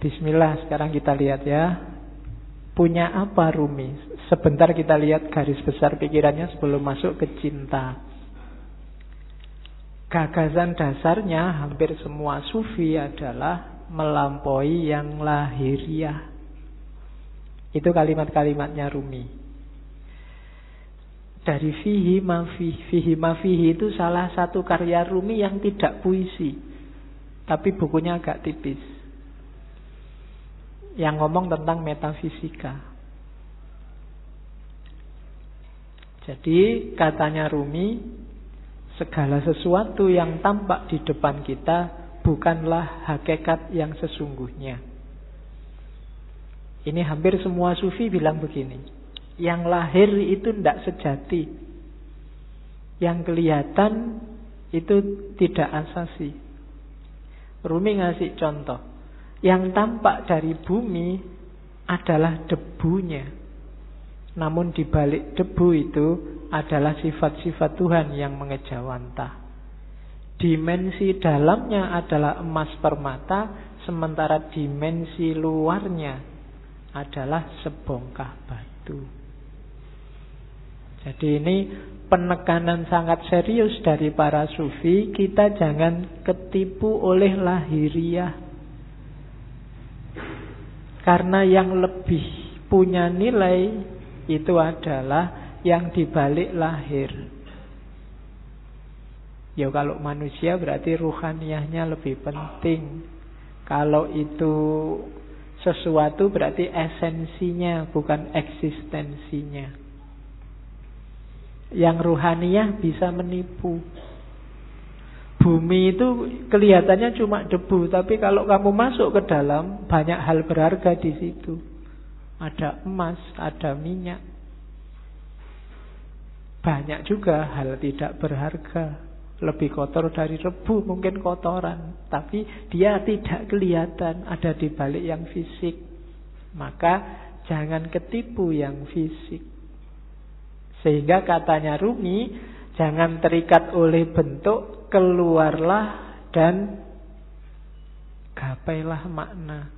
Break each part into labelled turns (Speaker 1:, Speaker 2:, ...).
Speaker 1: Bismillah, sekarang kita lihat ya. Punya apa Rumi? Sebentar kita lihat garis besar pikirannya sebelum masuk ke cinta. Gagasan dasarnya hampir semua sufi adalah melampaui yang lahiriah. Itu kalimat-kalimatnya Rumi. Dari fihi mafihi itu salah satu karya Rumi yang tidak puisi, tapi bukunya agak tipis, yang ngomong tentang metafisika. Jadi katanya Rumi, segala sesuatu yang tampak di depan kita bukanlah hakikat yang sesungguhnya. Ini hampir semua sufi bilang begini. Yang lahir itu tidak sejati. Yang kelihatan itu tidak asasi. Rumi ngasih contoh. Yang tampak dari bumi adalah debunya. Namun di balik debu itu adalah sifat-sifat Tuhan yang mengejawantah. Dimensi dalamnya adalah emas permata, sementara dimensi luarnya adalah sebongkah batu. Jadi ini penekanan sangat serius dari para sufi. Kita jangan ketipu oleh lahiriah. Karena yang lebih punya nilai itu adalah yang dibalik lahir. Ya kalau manusia berarti ruhaniyahnya lebih penting. Kalau itu sesuatu berarti esensinya, bukan eksistensinya. Yang ruhaniyah bisa menipu. Bumi itu kelihatannya cuma debu, tapi kalau kamu masuk ke dalam, banyak hal berharga di situ. Ada emas, ada minyak. Banyak juga hal tidak berharga. Lebih kotor dari rebu, mungkin kotoran, tapi dia tidak kelihatan, ada di balik yang fisik. Maka jangan ketipu yang fisik. Sehingga katanya Rumi, jangan terikat oleh bentuk, keluarlah dan gapailah makna.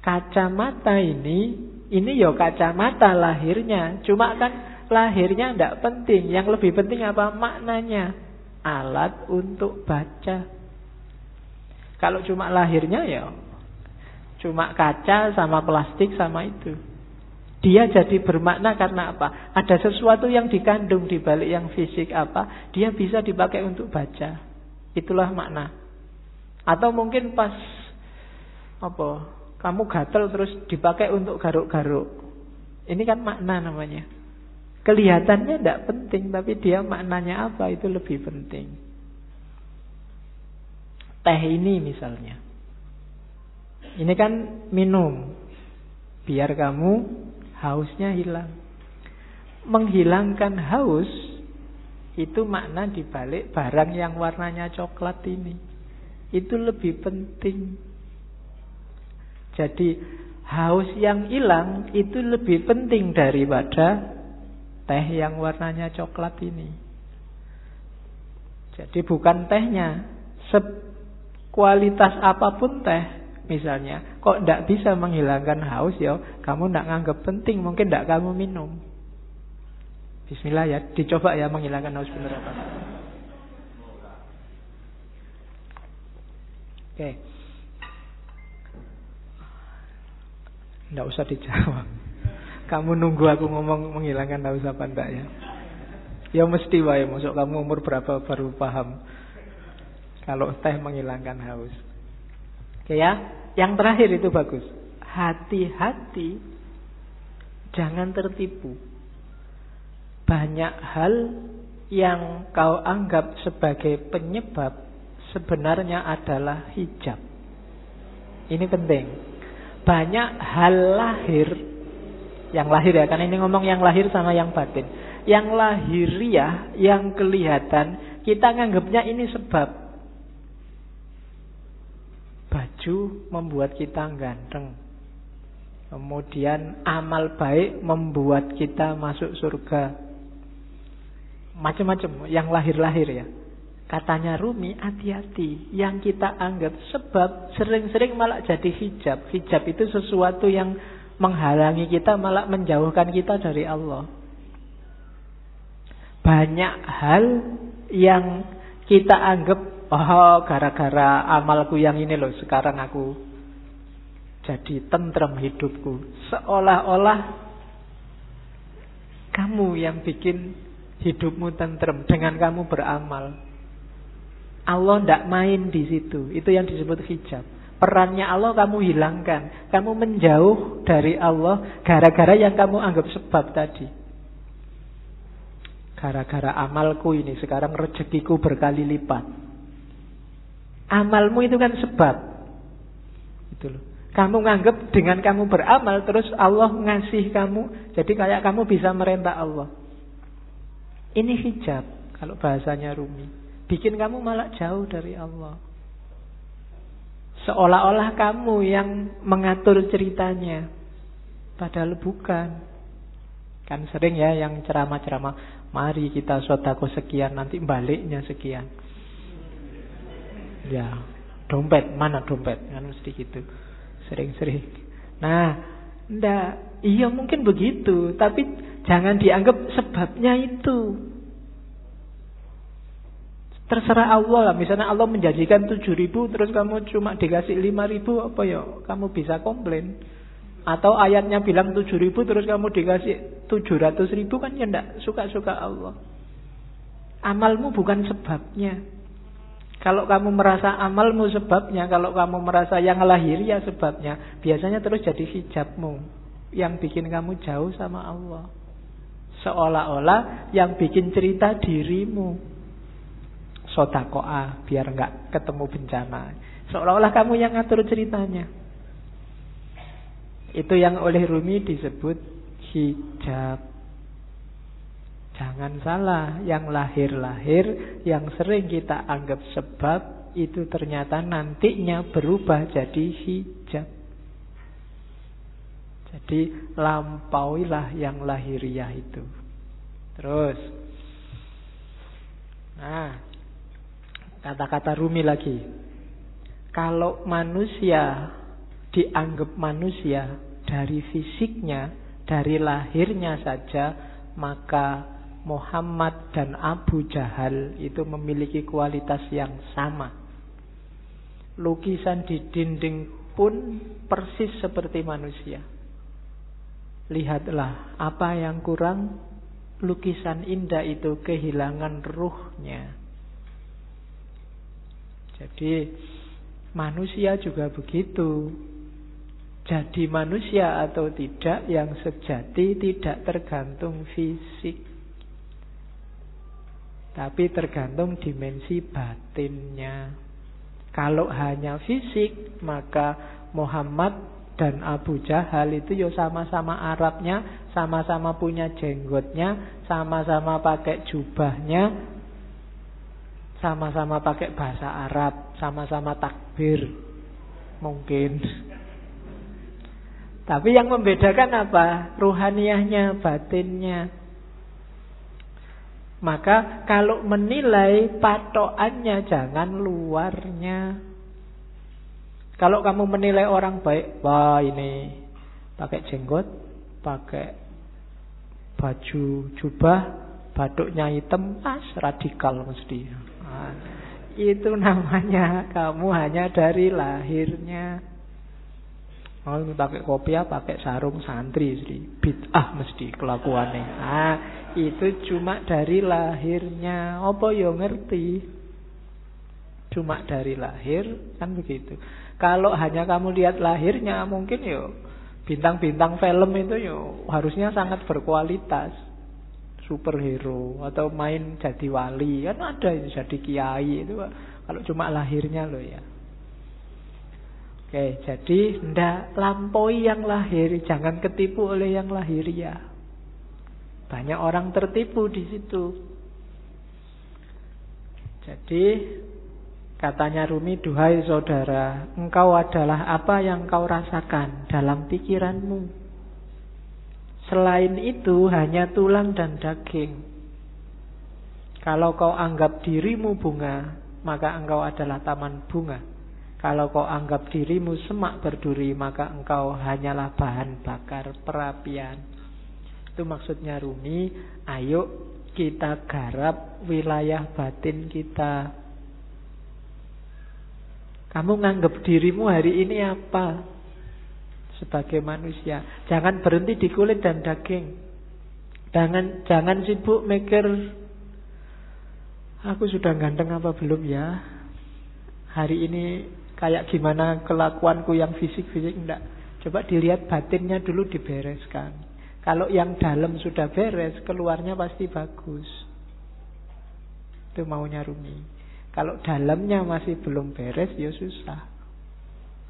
Speaker 1: Kacamata ini ya kacamata lahirnya. Cuma kan lahirnya tidak penting. Yang lebih penting apa? Maknanya. Alat untuk baca. Kalau cuma lahirnya ya cuma kaca sama plastik sama itu. Dia jadi bermakna karena apa? Ada sesuatu yang dikandung di balik yang fisik apa? Dia bisa dipakai untuk baca. Itulah makna. Atau mungkin pas kamu gatel terus dipakai untuk garuk-garuk. Ini kan makna namanya. Kelihatannya tidak penting, tapi dia maknanya apa itu lebih penting. Teh ini misalnya. Ini kan minum. Biar kamu hausnya hilang. Menghilangkan haus itu makna dibalik barang yang warnanya coklat ini. Itu lebih penting. Jadi haus yang hilang itu lebih penting daripada teh yang warnanya coklat ini. Jadi bukan tehnya, kualitas apapun teh misalnya, kok tidak bisa menghilangkan haus ya, kamu tidak nganggap penting, mungkin tidak kamu minum. Bismillah ya, dicoba ya menghilangkan haus benar apa. Oke. Tidak usah dijawab. Kamu nunggu aku ngomong menghilangkan haus apa enggak ya? Ya mesti wae, masuk kamu umur berapa baru paham kalau teh menghilangkan haus. Oke ya, yang terakhir itu bagus. Hati-hati, jangan tertipu. Banyak hal yang kau anggap sebagai penyebab sebenarnya adalah hijab. Ini penting. Banyak hal lahir, yang lahir ya, karena ini ngomong yang lahir sama yang batin. Yang lahiriah, yang kelihatan, kita nganggapnya ini sebab. Baju membuat kita ganteng. Kemudian amal baik membuat kita masuk surga. Macam-macam yang lahir-lahir ya. Katanya Rumi, hati-hati. Yang kita anggap sebab sering-sering malah jadi hijab. Hijab itu sesuatu yang menghalangi kita, malah menjauhkan kita dari Allah. Banyak hal yang kita anggap, oh gara-gara amalku yang ini loh, sekarang aku jadi tentrem hidupku. Seolah-olah kamu yang bikin hidupmu tentrem dengan kamu beramal. Allah tidak main di situ. Itu yang disebut hijab. Perannya Allah kamu hilangkan. Kamu menjauh dari Allah gara-gara yang kamu anggap sebab tadi. Gara-gara amalku ini sekarang rezekiku berkali lipat. Amalmu itu kan sebab. Itu loh. Kamu nganggap dengan kamu beramal terus Allah ngasih kamu. Jadi kayak kamu bisa merentah Allah. Ini hijab kalau bahasanya Rumi. Bikin kamu malah jauh dari Allah. Seolah-olah kamu yang mengatur ceritanya. Padahal bukan. Kan sering ya yang ceramah-ceramah, mari kita sedekah sekian, nanti baliknya sekian. Ya, dompet, mana dompet? Kan mesti gitu. Sering-sering. Nah, enggak. Iya mungkin begitu, tapi jangan dianggap sebabnya itu. Terserah Allah lah. Misalnya Allah menjanjikan 7.000 terus kamu cuma dikasih 5.000, apa ya? Kamu bisa komplain. Atau ayatnya bilang 7.000 terus kamu dikasih 700.000, kan ya enggak suka-suka Allah. Amalmu bukan sebabnya. Kalau kamu merasa amalmu sebabnya, kalau kamu merasa yang lahiriah sebabnya, biasanya terus jadi hijabmu yang bikin kamu jauh sama Allah. Seolah-olah yang bikin cerita dirimu. Sodakoah biar enggak ketemu bencana. Seolah-olah kamu yang ngatur ceritanya. Itu yang oleh Rumi disebut hijab. Jangan salah, yang lahir-lahir, yang sering kita anggap sebab, itu ternyata nantinya berubah jadi hijab. Jadi lampauilah yang lahiriah itu. Terus, nah, kata-kata Rumi lagi. Kalau manusia dianggap manusia dari fisiknya, dari lahirnya saja, maka Muhammad dan Abu Jahal itu memiliki kualitas yang sama. Lukisan di dinding pun persis seperti manusia. Lihatlah apa yang kurang, lukisan indah itu kehilangan ruhnya. Jadi manusia juga begitu. Jadi manusia atau tidak yang sejati tidak tergantung fisik, tapi tergantung dimensi batinnya. Kalau hanya fisik, maka Muhammad dan Abu Jahal itu ya sama-sama Arabnya, sama-sama punya jenggotnya, sama-sama pakai jubahnya, sama-sama pakai bahasa Arab, sama-sama takbir. Mungkin. Tapi yang membedakan apa? Ruhaniyahnya, batinnya. Maka kalau menilai, patokannya jangan luarnya. Kalau kamu menilai orang baik, wah ini pakai jenggot, pakai baju jubah, batuknya hitam, radikal mesti. Nah, itu namanya kamu hanya dari lahirnya. Oh, pakai kopiah, pakai sarung santri, bid'ah mesti kelakuannya. Nah, itu cuma dari lahirnya. Apa yo ngerti? Cuma dari lahir, kan begitu. Kalau hanya kamu lihat lahirnya, mungkin yo bintang-bintang film itu yo harusnya sangat berkualitas. Superhero atau main jadi wali, kan ada itu jadi kiai itu. Kalau cuma lahirnya loh ya. Oke, jadi ndak lampaui yang lahir, jangan ketipu oleh yang lahiriah. Banyak orang tertipu di situ. Jadi katanya Rumi, duhai saudara, engkau adalah apa yang kau rasakan dalam pikiranmu. Selain itu hanya tulang dan daging. Kalau kau anggap dirimu bunga, maka engkau adalah taman bunga. Kalau kau anggap dirimu semak berduri, maka engkau hanyalah bahan bakar perapian. Itu maksudnya Rumi, ayo kita garap wilayah batin kita. Kamu nganggap dirimu hari ini apa? Sebagai manusia. Jangan berhenti di kulit dan daging. Jangan sibuk mikir, aku sudah ganteng apa belum ya? Hari ini kayak gimana kelakuanku yang fisik-fisik. Enggak. Coba dilihat batinnya dulu dibereskan. Kalau yang dalam sudah beres, keluarnya pasti bagus. Itu maunya Rumi. Kalau dalamnya masih belum beres, ya susah.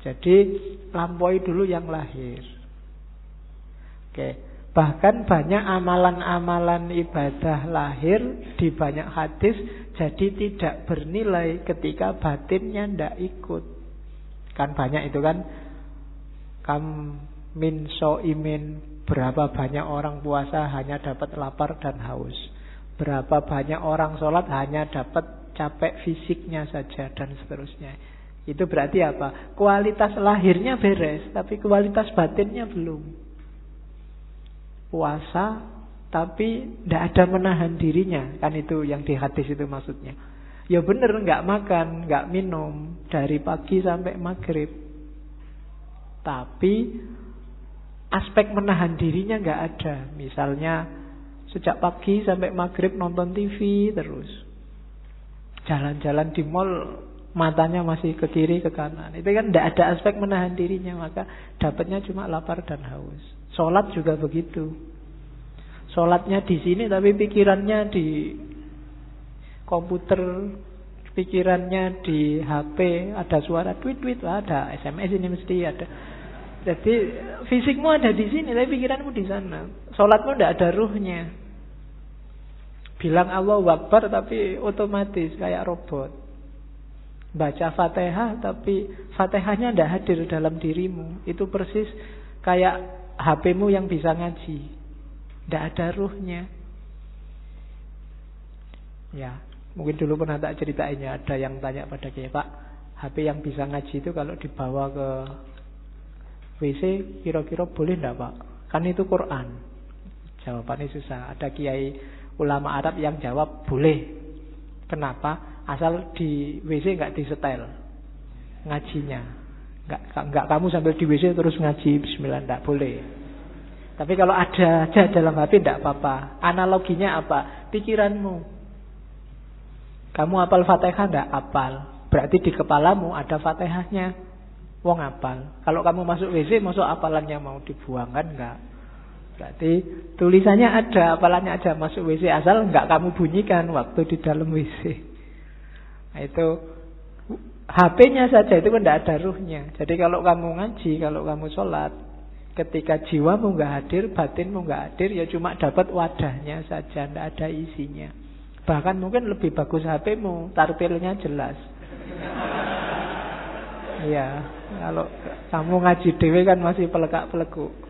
Speaker 1: Jadi lampaui dulu yang lahir. Oke. Bahkan banyak amalan-amalan ibadah lahir di banyak hadis jadi tidak bernilai ketika batinnya tidak ikut. Kan banyak itu kan. Kam min so'imin, berapa banyak orang puasa hanya dapat lapar dan haus. Berapa banyak orang sholat hanya dapat capek fisiknya saja dan seterusnya. Itu berarti apa? Kualitas lahirnya beres, tapi kualitas batinnya belum. Puasa tapi tidak ada menahan dirinya. Kan itu yang di hadis itu maksudnya. Ya benar, nggak makan, nggak minum dari pagi sampai maghrib. Tapi aspek menahan dirinya nggak ada. Misalnya sejak pagi sampai maghrib nonton TV terus. Jalan-jalan di mall matanya masih ke kiri ke kanan. Itu kan tidak ada aspek menahan dirinya, maka dapatnya cuma lapar dan haus. Sholat juga begitu. Sholatnya di sini tapi pikirannya di komputer, pikirannya di HP, ada suara tweet-tweet, ada SMS ini mesti ada. Jadi fisikmu ada di sini tapi pikiranmu di sana. Sholatmu tidak ada ruhnya. Bilang Allahu Akbar tapi otomatis kayak robot. Baca Fatihah tapi Fatihahnya tidak hadir dalam dirimu. Itu persis kayak HP-mu yang bisa ngaji. Tidak ada ruhnya. Ya, mungkin dulu pernah tak ceritainnya. Ada yang tanya pada Kiai, Pak, HP yang bisa ngaji itu kalau dibawa ke WC kira-kira boleh tidak, Pak? Kan itu Quran. Jawabannya susah. Ada Kiai ulama Arab yang jawab boleh. Kenapa? Asal di WC nggak disetel ngajinya. Nggak kamu sambil di WC terus ngaji bismillah, nggak boleh. Tapi kalau ada aja dalam HP tidak apa-apa. Analoginya apa? Pikiranmu. Kamu hafal Fatihah nggak? Hafal. Berarti di kepalamu ada Fatihahnya. Wong hafal. Kalau kamu masuk WC, masuk hafalannya mau dibuang kan nggak? Berarti tulisannya ada, hafalannya aja masuk WC, asal nggak kamu bunyikan waktu di dalam WC. Nah itu HP-nya saja itu kan tidak ada ruhnya. Jadi kalau kamu ngaji, kalau kamu sholat, ketika jiwamu nggak hadir, batinmu nggak hadir, ya cuma dapat wadahnya saja, tidak ada isinya. Bahkan mungkin lebih bagus HP-mu, tartilnya jelas. Iya, kalau kamu ngaji dewe kan masih pelekak-pelekuk.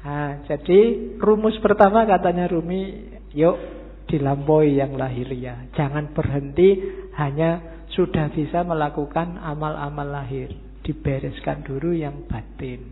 Speaker 1: Nah, jadi rumus pertama katanya Rumi, yuk dilampaui yang lahiriah. Jangan berhenti hanya sudah bisa melakukan amal-amal lahir. Dibereskan dulu yang batin.